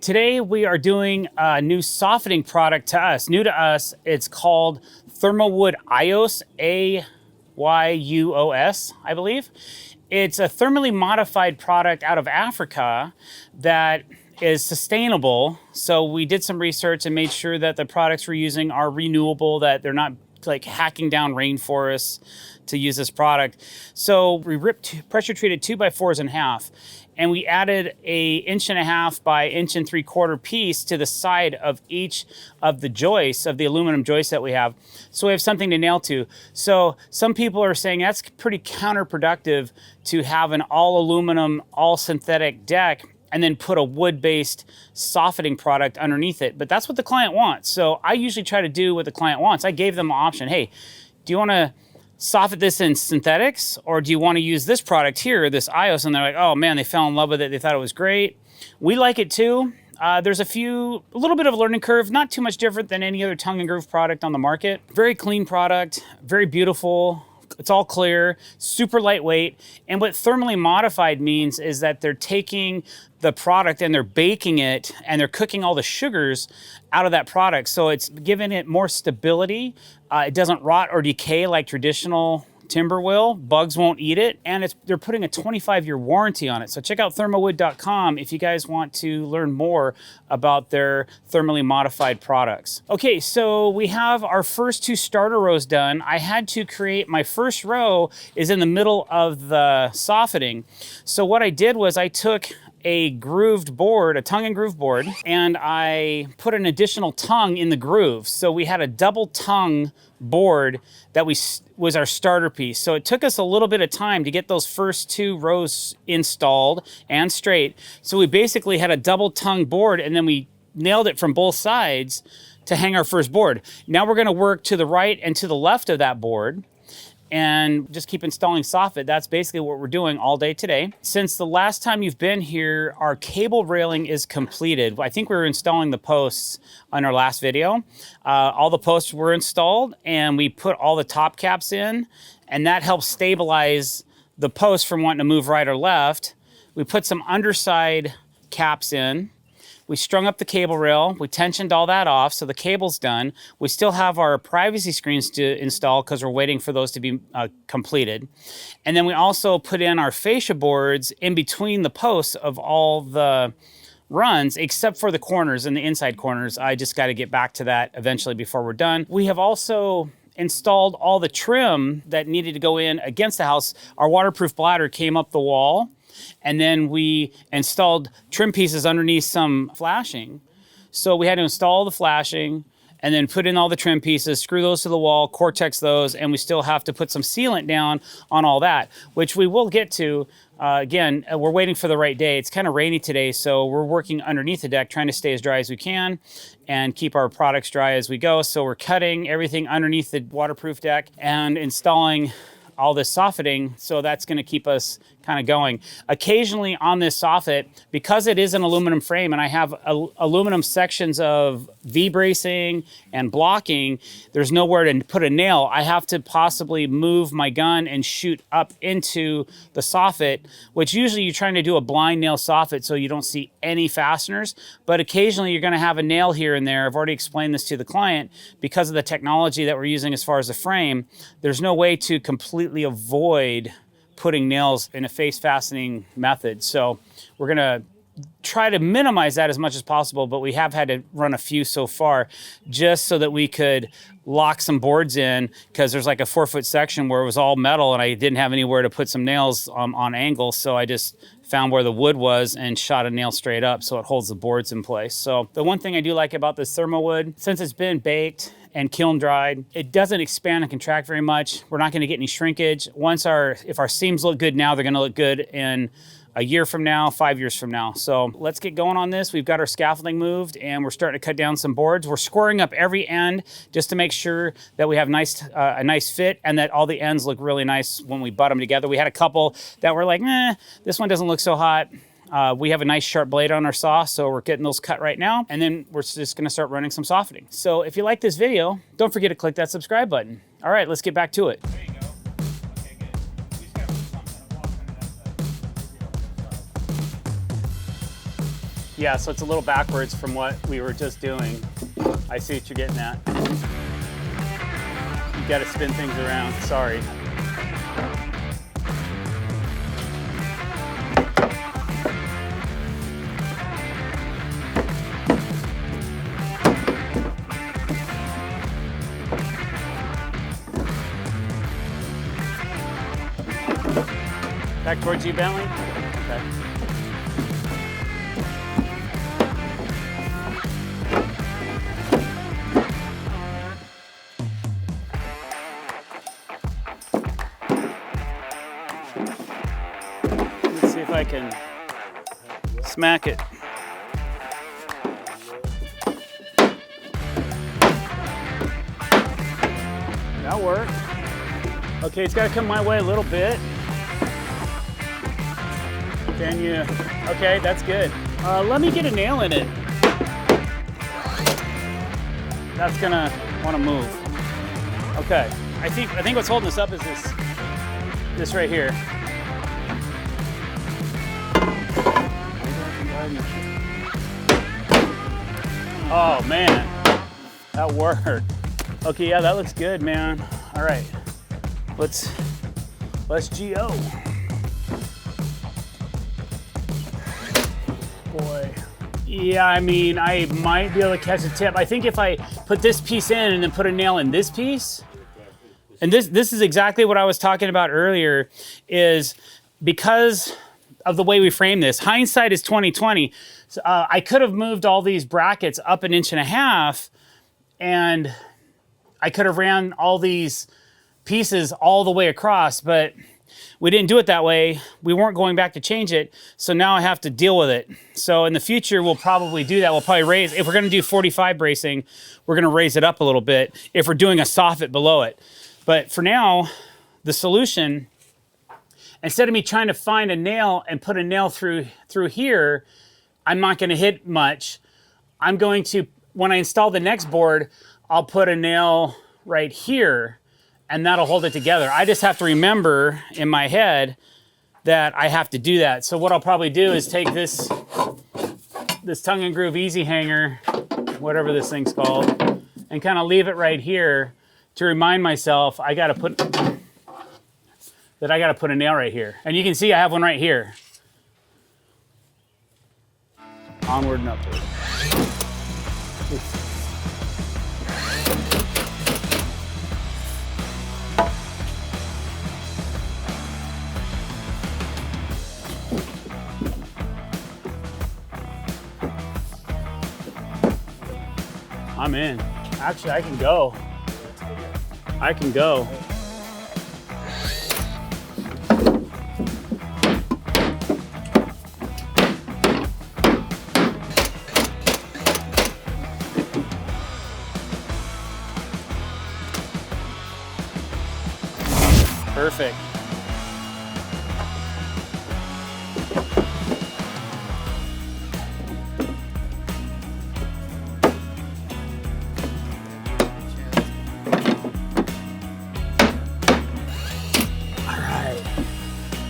Today we are doing a new soffitting product to us, new to us. It's called Thermowood Ayos, A-Y-U-O-S, I believe. It's a thermally modified product out of Africa that is sustainable. So we did some research and made sure that the products we're using are renewable, that they're not like hacking down rainforests to use this product. So we ripped pressure treated 2x4s in half, and we added a 1.5 by 1 3/4 piece to the side of each of the joists, of the aluminum joists that we have. So we have something to nail to. So some people are saying that's pretty counterproductive to have an all aluminum, all synthetic deck and then put a wood-based soffitting product underneath it. But that's what the client wants. So I usually try to do what the client wants. I gave them an option. Hey, do you wanna soffit this in synthetics, or do you wanna use this product here, this Ayos? And they're like, oh man, they fell in love with it. They thought it was great. We like it too. There's a little bit of a learning curve, not too much different than any other tongue and groove product on the market. Very clean product, very beautiful. It's all clear, super lightweight. And what thermally modified means is that they're taking the product and they're baking it and they're cooking all the sugars out of that product. So it's giving it more stability. It doesn't rot or decay like traditional timber will. Bugs won't eat it. And they're putting a 25-year warranty on it. So check out thermowood.com if you guys want to learn more about their thermally modified products. Okay, so we have our first 2 starter rows done. I had to create, my first row is in the middle of the soffitting. So what I did was I took a grooved board, a tongue and groove board, and I put an additional tongue in the groove. So we had a double tongue board that was our starter piece. So it took us a little bit of time to get those first 2 rows installed and straight. So we basically had a double tongue board, and then we nailed it from both sides to hang our first board. Now we're gonna work to the right and to the left of that board and just keep installing soffit. That's basically what we're doing all day today. Since the last time you've been here, our cable railing is completed. I think we were installing the posts on our last video. All the posts were installed and we put all the top caps in, and that helps stabilize the post from wanting to move right or left. We put some underside caps in. We strung up the cable rail, we tensioned all that off, so the cable's done. We still have our privacy screens to install because we're waiting for those to be completed. And then we also put in our fascia boards in between the posts of all the runs, except for the corners and the inside corners. I just gotta get back to that eventually before we're done. We have also installed all the trim that needed to go in against the house. Our waterproof bladder came up the wall, and then we installed trim pieces underneath some flashing. So we had to install the flashing and then put in all the trim pieces, screw those to the wall, Cortex those, and we still have to put some sealant down on all that, which we will get to. Again, we're waiting for the right day. It's kind of rainy today, so we're working underneath the deck, trying to stay as dry as we can and keep our products dry as we go. So we're cutting everything underneath the waterproof deck and installing all this soffitting, so that's gonna keep us kind of going. Occasionally on this soffit, because it is an aluminum frame and I have aluminum sections of V-bracing and blocking, there's nowhere to put a nail. I have to possibly move my gun and shoot up into the soffit, which usually you're trying to do a blind nail soffit so you don't see any fasteners, but occasionally you're gonna have a nail here and there. I've already explained this to the client. Because of the technology that we're using as far as the frame, there's no way to completely avoid putting nails in a face fastening method. So we're gonna try to minimize that as much as possible, but we have had to run a few so far just so that we could lock some boards in, because there's like a 4-foot section where it was all metal and I didn't have anywhere to put some nails on angle. So I just found where the wood was and shot a nail straight up so it holds the boards in place. So the one thing I do like about this thermowood, since it's been baked and kiln dried, it doesn't expand and contract very much. We're not gonna get any shrinkage. If our seams look good now, they're gonna look good in a year from now, 5 years from now. So let's get going on this. We've got our scaffolding moved and we're starting to cut down some boards. We're squaring up every end just to make sure that we have a nice fit and that all the ends look really nice when we butt them together. We had a couple that were like, this one doesn't look so hot. We have a nice sharp blade on our saw, so we're getting those cut right now. And then we're just gonna start running some soffitting. So if you like this video, don't forget to click that subscribe button. All right, let's get back to it. There you go. Okay, good. We just gotta put something to walk under that side. Yeah, so it's a little backwards from what we were just doing. I see what you're getting at. You gotta spin things around, sorry. Back towards you, Bentley? Okay. Let's see if I can smack it. That'll work. Okay, it's gotta come my way a little bit. Can you? Okay, that's good. Let me get a nail in it. That's gonna want to move. Okay, I think what's holding us up is this right here. Oh man, that worked. Okay, yeah, that looks good, man. All right, let's go. Boy. Yeah, I mean, I might be able to catch a tip. I think if I put this piece in and then put a nail in this piece, and this is exactly what I was talking about earlier, is because of the way we frame this. Hindsight is 20/20. So, I could have moved all these brackets up 1.5 inches, and I could have ran all these pieces all the way across, but we didn't do it that way. We weren't going back to change it, so now I have to deal with it. So in the future, we'll probably do that. We'll probably raise, if we're gonna do 45 bracing, we're gonna raise it up a little bit if we're doing a soffit below it. But for now, the solution, instead of me trying to find a nail and put a nail through here, I'm not gonna hit much. I'm going to, when I install the next board, I'll put a nail right here, and that'll hold it together. I just have to remember in my head that I have to do that. So what I'll probably do is take this tongue and groove easy hanger, whatever this thing's called, and kind of leave it right here to remind myself I gotta put a nail right here. And you can see I have one right here. Onward and upward. I'm in. Actually, I can go. I can go. Perfect.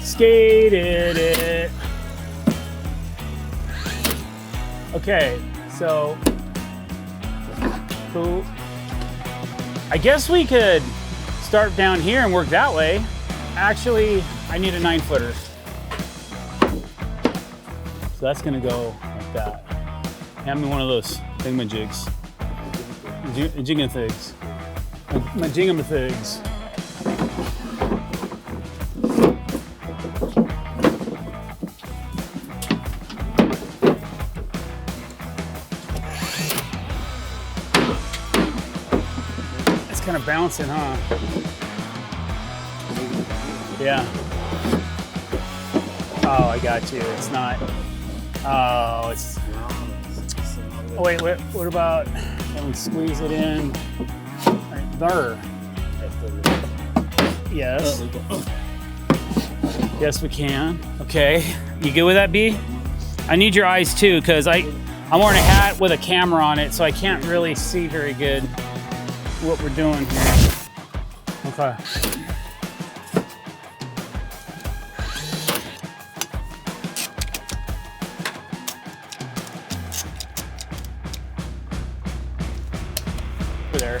Skated it. Okay, so cool. I guess we could start down here and work that way. Actually, I need a 9-footer. So that's gonna go like that. Hand me one of those thingamajigs. Jingathigs. My jingamathigs. Kind of bouncing, huh? Yeah. Oh, I got you. It's not. Oh, it's. Oh, wait. What about? Can we squeeze it in? Right there. Yes. Yes, we can. Okay. You good with that, B? I need your eyes too, because I'm wearing a hat with a camera on it, so I can't really see very good what we're doing here. Okay. over there.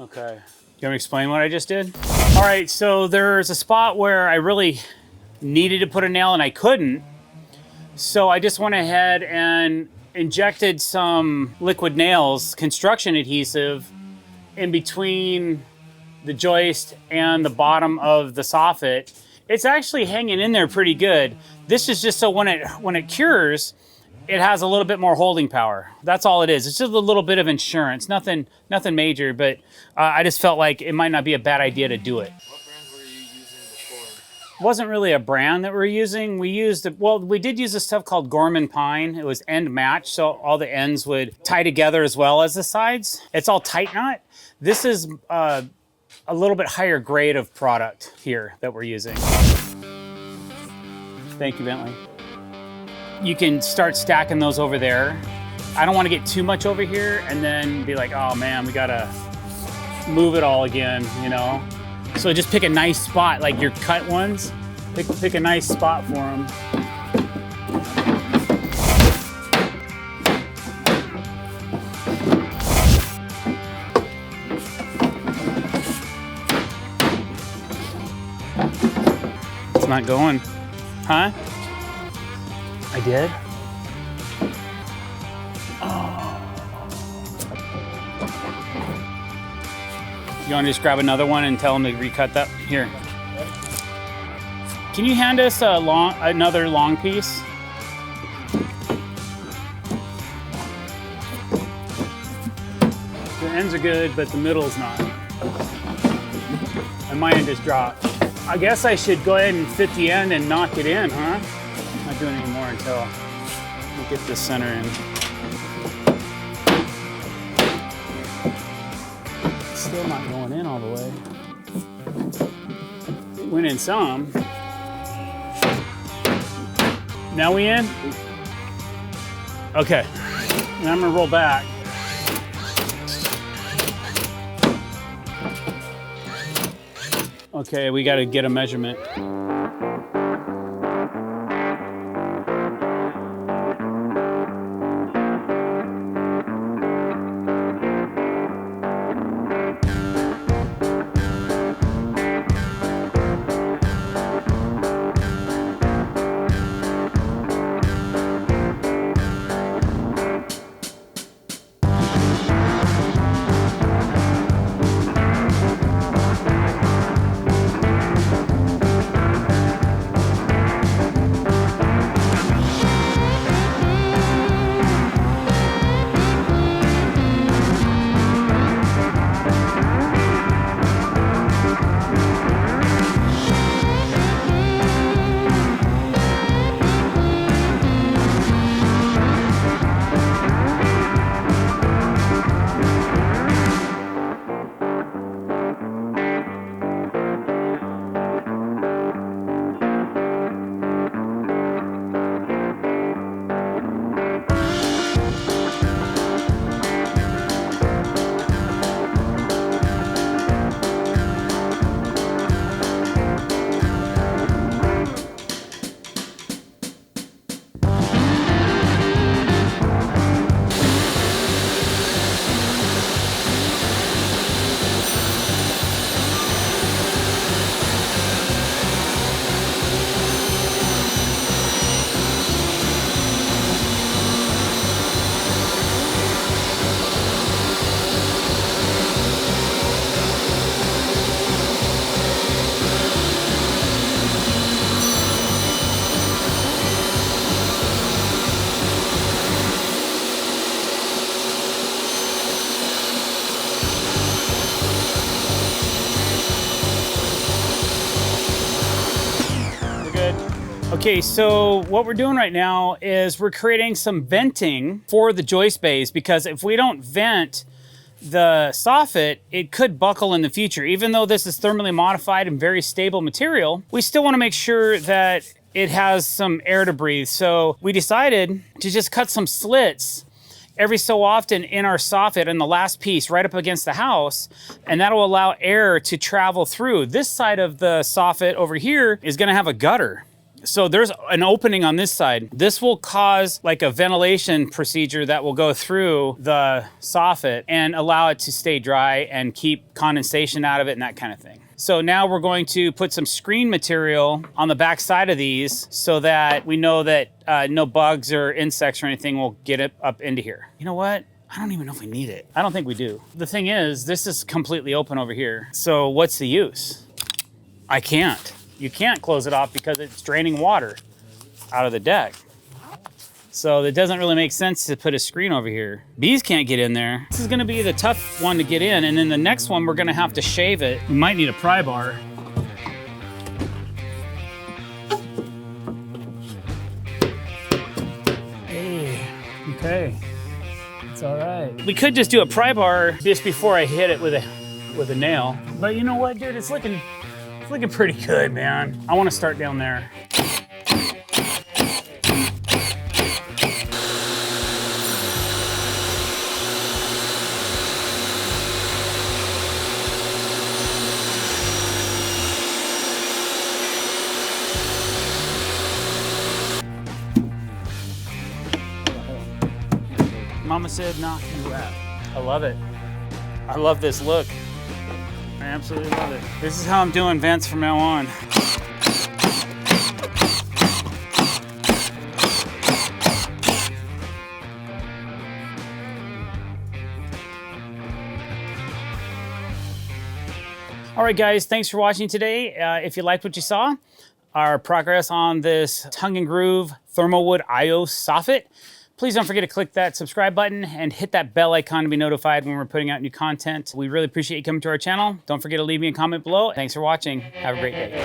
Okay. You want me to explain what I just did? All right, so there's a spot where I really needed to put a nail and I couldn't. So I just went ahead and injected some liquid nails, construction adhesive, in between the joist and the bottom of the soffit. It's actually hanging in there pretty good. This is just so when it cures, it has a little bit more holding power. That's all it is. It's just a little bit of insurance, nothing major, but I just felt like it might not be a bad idea to do it. What brand were you using before? It wasn't really a brand that we're using. We did use this stuff called Gorman Pine. It was end match, so all the ends would tie together as well as the sides. It's all tight knot. This is a little bit higher grade of product here that we're using. Thank you, Bentley. You can start stacking those over there. I don't want to get too much over here and then be like, oh man, we gotta move it all again, you know? So just pick a nice spot, like your cut ones, pick a nice spot for them. It's not going, huh? I did? Oh. You want to just grab another one and tell them to recut that? Here. Can you hand us another long piece? The ends are good, but the middle's not. And mine just dropped. I guess I should go ahead and fit the end and knock it in, huh? I'm not doing any more until we get the center in. It's still not going in all the way. It went in some. Now we in? Okay. And I'm gonna roll back. Okay, we gotta get a measurement. Okay, so what we're doing right now is we're creating some venting for the joist bays, because if we don't vent the soffit, it could buckle in the future. Even though this is thermally modified and very stable material, we still want to make sure that it has some air to breathe. So we decided to just cut some slits every so often in our soffit in the last piece right up against the house, and that'll allow air to travel through. This side of the soffit over here is gonna have a gutter. So there's an opening on this side. This will cause like a ventilation procedure that will go through the soffit and allow it to stay dry and keep condensation out of it and that kind of thing. So now we're going to put some screen material on the back side of these so that we know that no bugs or insects or anything will get it up into here. You know what? I don't even know if we need it. I don't think we do. The thing is, this is completely open over here. So what's the use? I can't. You can't close it off because it's draining water out of the deck. So it doesn't really make sense to put a screen over here. Bees can't get in there. This is gonna be the tough one to get in, and then the next one we're gonna have to shave it. We might need a pry bar. Hey, okay, it's all right. We could just do a pry bar just before I hit it with a nail. But you know what, dude, it's looking pretty good, man. I wanna start down there. Mama said knock you out. I love it. I love this look. I absolutely love it. This is how I'm doing vents from now on. All right, guys, thanks for watching today. If you liked what you saw, our progress on this tongue and groove thermalwood IO soffit, please don't forget to click that subscribe button and hit that bell icon to be notified when we're putting out new content. We really appreciate you coming to our channel. Don't forget to leave me a comment below. Thanks for watching. Have a great day.